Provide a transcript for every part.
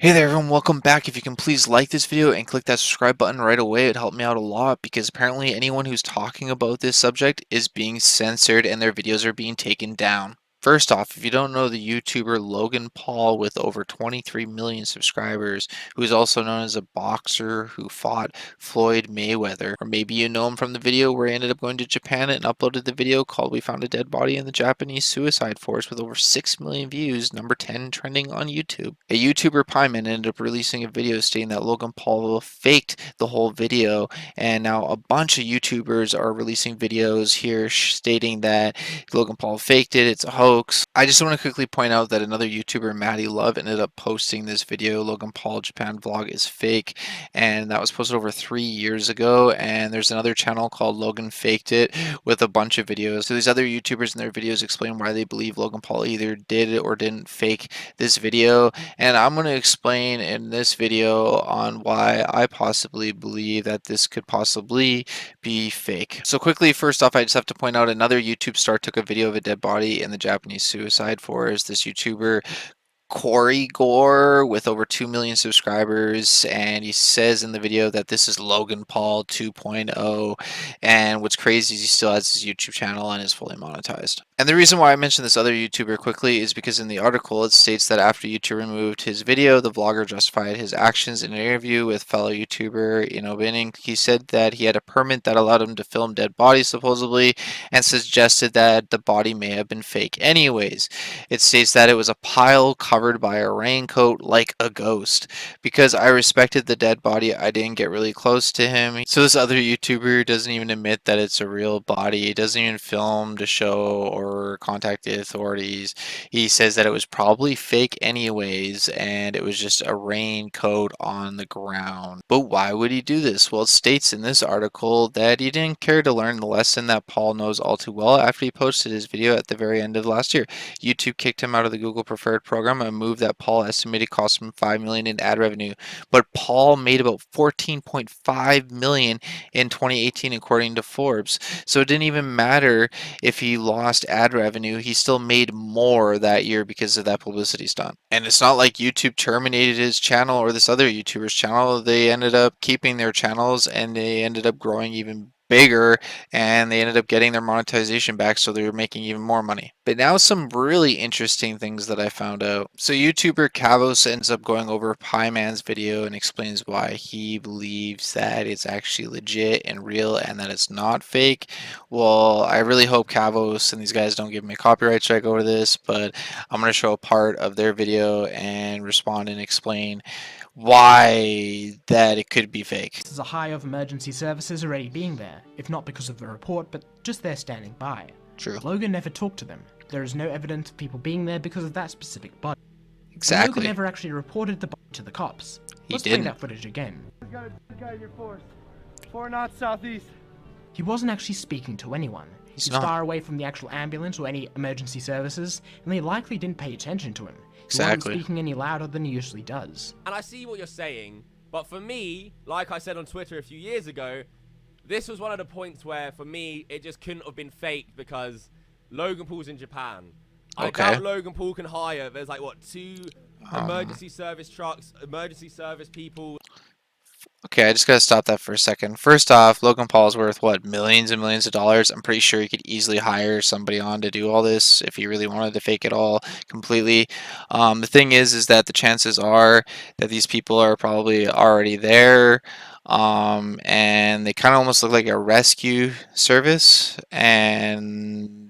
Hey there everyone, welcome back. If you can please like this video and click that subscribe button right away, it'd help me out a lot because apparently anyone who's talking about this subject is being censored and their videos are being taken down. First off, if you don't know the YouTuber Logan Paul with over 23 million subscribers, who is also known as a boxer who fought Floyd Mayweather, or maybe you know him from the video where he ended up going to Japan and uploaded the video called "We Found a Dead Body in the Japanese Suicide Forest" with over 6 million views, number 10 trending on YouTube. A YouTuber Pyman ended up releasing a video stating that Logan Paul faked the whole video, and now a bunch of YouTubers are releasing videos here stating that Logan Paul faked it, it's a hoax. I just want to quickly point out that another YouTuber, Maddie Love, ended up posting this video, Logan Paul Japan vlog is fake, and that was posted over 3 years ago. And there's another channel called Logan Faked It with a bunch of videos. So these other YouTubers in their videos explain why they believe Logan Paul either did it or didn't fake this video. And I'm going to explain in this video on why I possibly believe that this could possibly be fake. So quickly, first off, I just have to point out another YouTube star took a video of a dead body in the Japanese suicide forest. This YouTuber Qorygore with over 2 million subscribers, and he says in the video that this is Logan Paul 2.0. And what's crazy is he still has his YouTube channel and is fully monetized. And the reason why I mentioned this other YouTuber quickly is because in the article it states that after YouTube removed his video, the vlogger justified his actions in an interview with fellow YouTuber Eno Bening. He said that he had a permit that allowed him to film dead bodies supposedly, and suggested that the body may have been fake anyways. It states that it was a pile covered by a raincoat like a ghost. Because I respected the dead body, I didn't get really close to him. So this other YouTuber doesn't even admit that it's a real body. He doesn't even film to show or contact the authorities. He says that it was probably fake anyways, and it was just a raincoat on the ground. But why would he do this? Well, it states in this article that he didn't care to learn the lesson that Paul knows all too well after he posted his video at the very end of last year. YouTube kicked him out of the Google Preferred program, a move that Paul estimated cost him $5 million in ad revenue. But Paul made about $14.5 million in 2018, according to Forbes. So it didn't even matter if he lost ad revenue, he still made more that year because of that publicity stunt. And it's not like YouTube terminated his channel or this other YouTuber's channel. They ended up keeping their channels and they ended up growing even bigger, and they ended up getting their monetization back, so they were making even more money. But now some really interesting things that I found out. So YouTuber Kavos ends up going over Pyman's video and explains why he believes that it's actually legit and real and that it's not fake. Well, I really hope Kavos and these guys don't give me a copyright strike over this, but I'm going to show a part of their video and respond and explain why that it could be fake. There's a high of emergency services already being there, if not because of the report, but just there standing by. True. Logan never talked to them. There is no evidence of people being there because of that specific body. Exactly. Logan never actually reported the body to the cops. Let's didn't. play that footage again. Got a guy in your force. 4 knots southeast. He wasn't actually speaking to anyone. He's He was not. far away from the actual ambulance or any emergency services, and they likely didn't pay attention to him. He Exactly. wasn't speaking any louder than he usually does. And I see what you're saying, but for me, like I said on Twitter a few years ago, this was one of the points where, for me, it just couldn't have been faked because Logan Paul's in Japan. I Okay. doubt Logan Paul can hire, there's like, what, 2 emergency service trucks, emergency service people. Okay, I just gotta stop that for a second. First off, Logan Paul's worth what, millions and millions of dollars. I'm pretty sure he could easily hire somebody on to do all this if he really wanted to fake it all completely. The thing is that the chances are that these people are probably already there, and they kind of almost look like a rescue service, and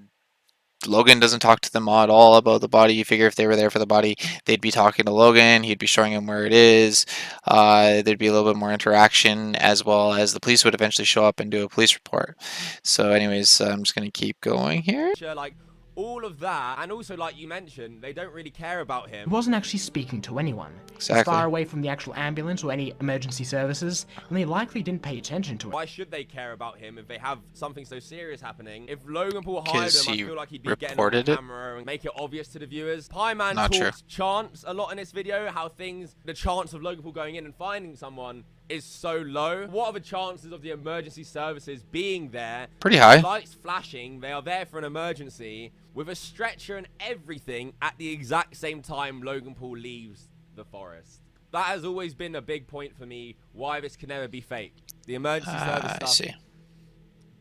Logan doesn't talk to them at all about the body. You figure if they were there for the body, they'd be talking to Logan. He'd be showing him where it is. There'd be a little bit more interaction, as well as the police would eventually show up and do a police report. So anyways, I'm just going to keep going here. Like, all of that, and also, like you mentioned, they don't really care about He him. wasn't actually speaking to anyone. He was Exactly. far away from the actual ambulance or any emergency services, and they likely didn't pay attention to him. Why should they care about him if they have something so serious happening? If Logan Paul hired 'Cause him, I he feel like he'd be getting on reported the it? camera and make it obvious to the viewers. Pyman Not true. talks chance a lot in this video, how the chance of Logan Paul going in and finding someone is so low. What are the chances of the emergency services being there? Pretty high. Lights flashing, they are there for an emergency, with a stretcher and everything at the exact same time Logan Paul leaves the forest. that has always been a big point for me why this can never be fake. The emergency service I stuff see.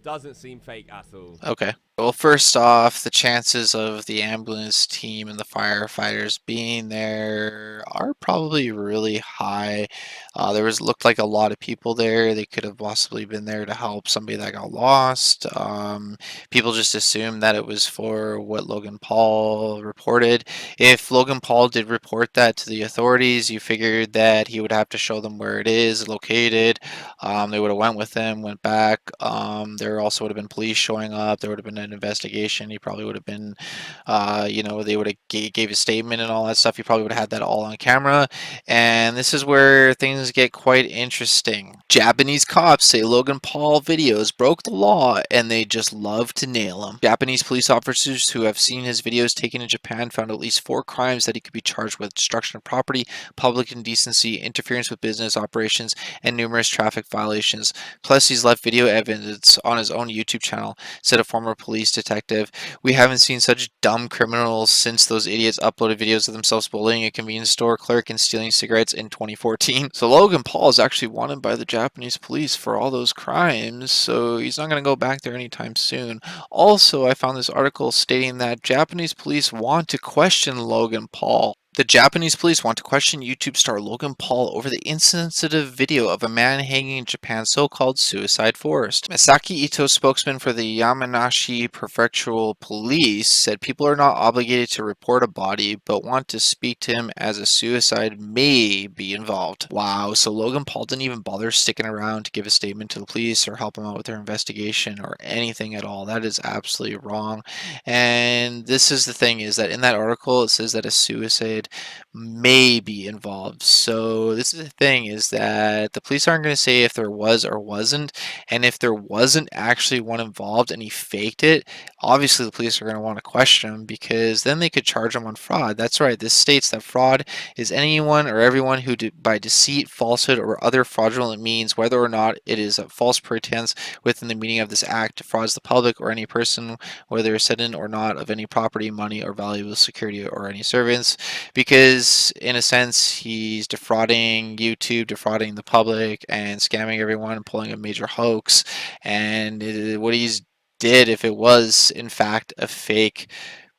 doesn't seem fake at all. Okay. Well, first off, the chances of the ambulance team and the firefighters being there are probably really high. Looked like a lot of people there. They could have possibly been there to help somebody that got lost. People just assumed that it was for what Logan Paul reported. If Logan Paul did report that to the authorities, you figured that he would have to show them where it is located. They would have went with him, went back. There also would have been police showing up. There would have been an investigation. He probably would have been, they would have gave a statement and all that stuff. He probably would have had that all on camera. And this is where things get quite interesting. Japanese cops say Logan Paul videos broke the law and they just love to nail him. Japanese police officers who have seen his videos taken in Japan found at least 4 crimes that he could be charged with: destruction of property, public indecency, interference with business operations, and numerous traffic violations. Plus, he's left video evidence on his own YouTube channel, said a former police detective. We haven't seen such dumb criminals since those idiots uploaded videos of themselves bullying a convenience store clerk and stealing cigarettes in 2014. So Logan Paul is actually wanted by the Japanese police for all those crimes, so he's not going to go back there anytime soon. Also, I found this article stating that Japanese police want to question Logan Paul. The Japanese police want to question YouTube star Logan Paul over the insensitive video of a man hanging in Japan's so-called suicide forest. Masaki Ito, spokesman for the Yamanashi Prefectural Police, said people are not obligated to report a body, but want to speak to him as a suicide may be involved. Wow, so Logan Paul didn't even bother sticking around to give a statement to the police or help them out with their investigation or anything at all. That is absolutely wrong. And this is the thing, is that in that article it says that a suicide may be involved. So this is the thing, is that the police aren't going to say if there was or wasn't. And if there wasn't actually one involved and he faked it, obviously the police are going to want to question him, because then they could charge him on fraud. That's right, this states that fraud is anyone or everyone who by deceit, falsehood, or other fraudulent means, whether or not it is a false pretense within the meaning of this act, defrauds the public or any person, whether citizen or not, of any property, money, or valuable security, or any servants. Because in a sense he's defrauding YouTube, defrauding the public, and scamming everyone and pulling a major hoax. And what he's did, if it was in fact a fake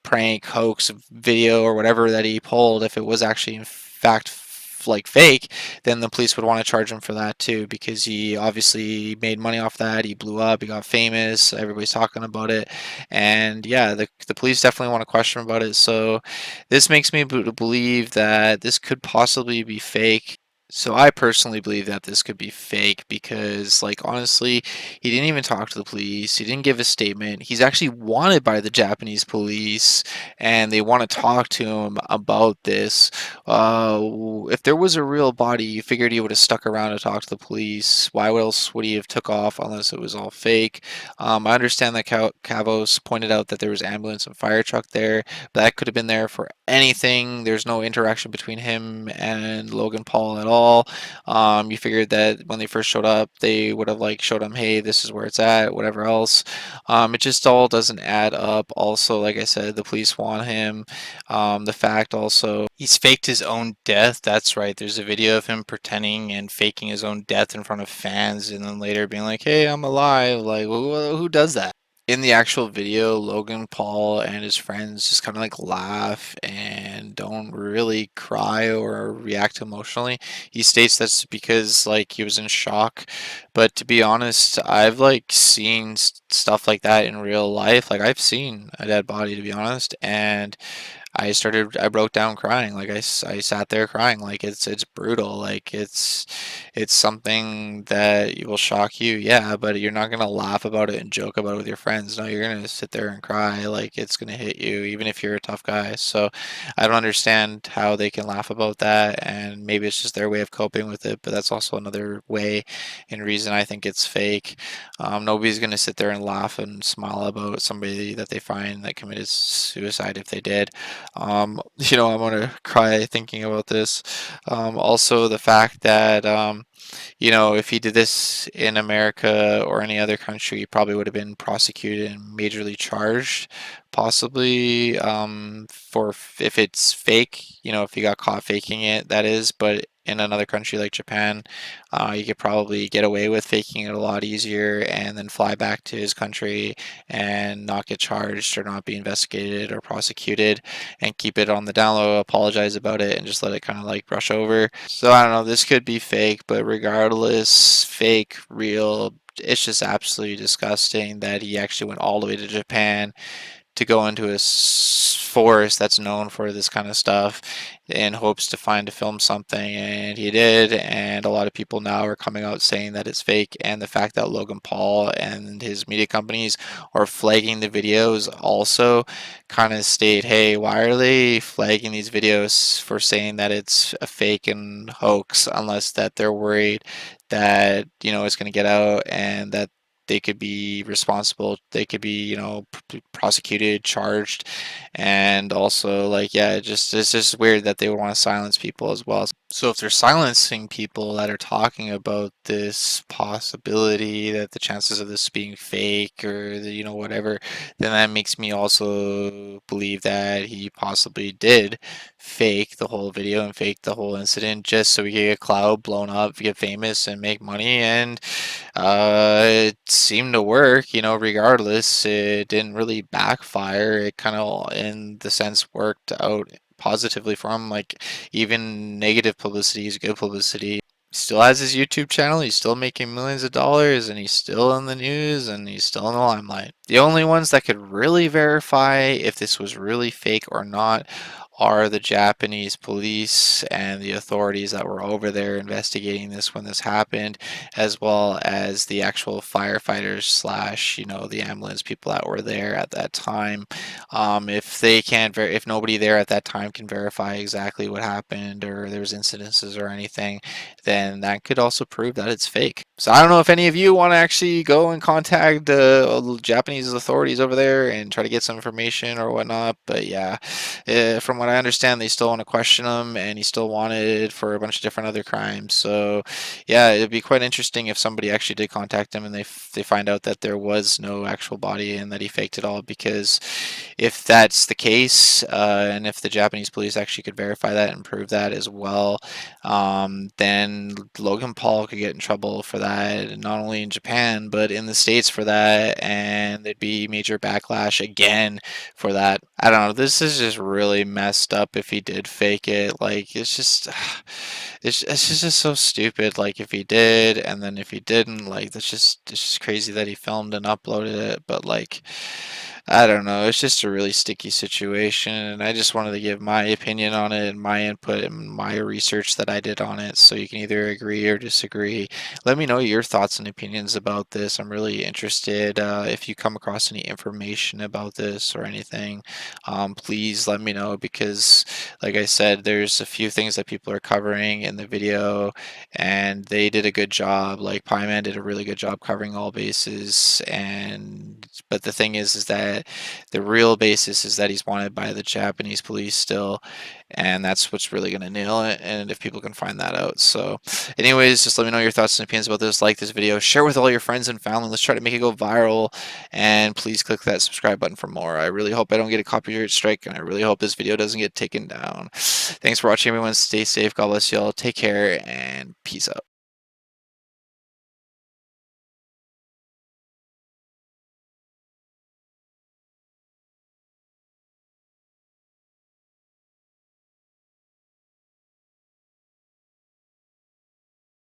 prank, hoax, video, or whatever that he pulled, if it was actually in fact like fake, then the police would want to charge him for that too, because he obviously made money off that. He blew up, he got famous, everybody's talking about it. And yeah, the police definitely want to question him about it. So this makes me believe that this could possibly be fake. So I personally believe that this could be fake, because, like, honestly, he didn't even talk to the police. He didn't give a statement. He's actually wanted by the Japanese police, and they want to talk to him about this. If there was a real body, you figured he would have stuck around to talk to the police. Why else would he have took off unless it was all fake? I understand that Cavos pointed out that there was ambulance and fire truck there, but that could have been there for anything. There's no interaction between him and Logan Paul at all. You figured that when they first showed up, they would have like showed him, hey, this is where it's at, whatever else. It just all doesn't add up. Also, like I said, the police want him. The fact also, he's faked his own death. That's right. There's a video of him pretending and faking his own death in front of fans, and then later being like, hey, I'm alive. Like, who does that? In the actual video, Logan Paul and his friends just kind of like laugh and don't really cry or react emotionally. He states that's because like he was in shock. But to be honest, I've like seen stuff like that in real life. Like I've seen a dead body, to be honest, and I broke down crying. Like I sat there crying. Like it's brutal. Like it's something that will shock you. Yeah, but you're not gonna laugh about it and joke about it with your friends. No, you're gonna sit there and cry. Like it's gonna hit you, even if you're a tough guy. So I don't understand how they can laugh about that, and maybe it's just their way of coping with it. But that's also another way and reason I think it's fake. Nobody's gonna sit there and laugh and smile about somebody that they find that committed suicide if they did. I'm gonna cry thinking about this. Also, the fact that if he did this in America or any other country, he probably would have been prosecuted and majorly charged, possibly if it's fake. If he got caught faking it, that is. But in another country like Japan, you could probably get away with faking it a lot easier and then fly back to his country and not get charged or not be investigated or prosecuted and keep it on the down low, apologize about it, and just let it kind of like brush over. So I don't know, this could be fake, but regardless, fake, real, it's just absolutely disgusting that he actually went all the way to Japan to go into a forest that's known for this kind of stuff in hopes to find to film something, and he did. And a lot of people now are coming out saying that it's fake, and the fact that Logan Paul and his media companies are flagging the videos also kind of state, hey, why are they flagging these videos for saying that it's a fake and hoax, unless that they're worried that it's going to get out and that they could be responsible, they could be prosecuted, charged, and also like, yeah, it's just weird that they would want to silence people as well. So if they're silencing people that are talking about this possibility that the chances of this being fake or whatever, then that makes me also believe that he possibly did fake the whole video and fake the whole incident just so he could get clout, blown up, get famous, and make money. And it seemed to work, regardless. It didn't really backfire. It kind of, in the sense, worked out positively for him. Like, even negative publicity is good publicity. He still has his YouTube channel, he's still making millions of dollars, and he's still in the news, and he's still in the limelight. The only ones that could really verify if this was really fake or not are the Japanese police and the authorities that were over there investigating this when this happened, as well as the actual firefighters slash, the ambulance people that were there at that time. If they can't, if nobody there at that time can verify exactly what happened or there's incidences or anything, then that could also prove that it's fake. So I don't know if any of you want to actually go and contact the Japanese authorities over there and try to get some information or whatnot, but yeah, from what I understand, they still want to question him, and he's still wanted for a bunch of different other crimes. So, yeah, it'd be quite interesting if somebody actually did contact him and they find out that there was no actual body and that he faked it all. Because if that's the case, and if the Japanese police actually could verify that and prove that as well, then Logan Paul could get in trouble for that, not only in Japan but in the States for that, and there'd be major backlash again for that. I don't know. This is just really messed up if he did fake it. Like, it's just it's just so stupid. Like, if he did and then if he didn't, like, it's just crazy that he filmed and uploaded it. But like, I don't know. It's just a really sticky situation, and I just wanted to give my opinion on it and my input and my research that I did on it. So you can either agree or disagree. Let me know your thoughts and opinions about this. I'm really interested. If you come across any information about this or anything, please let me know, because, like I said, there's a few things that people are covering in the video, and they did a good job. Like, Pie Man did a really good job covering all bases, and but the thing is that the real basis is that he's wanted by the Japanese police still, and that's what's really going to nail it. And if people can find that out. So anyways, just let me know your thoughts and opinions about this. Like this video, share with all your friends and family. Let's try to make it go viral, and please click that subscribe button for more. I really hope I don't get a copyright strike, and I really hope this video doesn't get taken down. Thanks for watching, everyone. Stay safe. God bless you all. Take care, and peace out.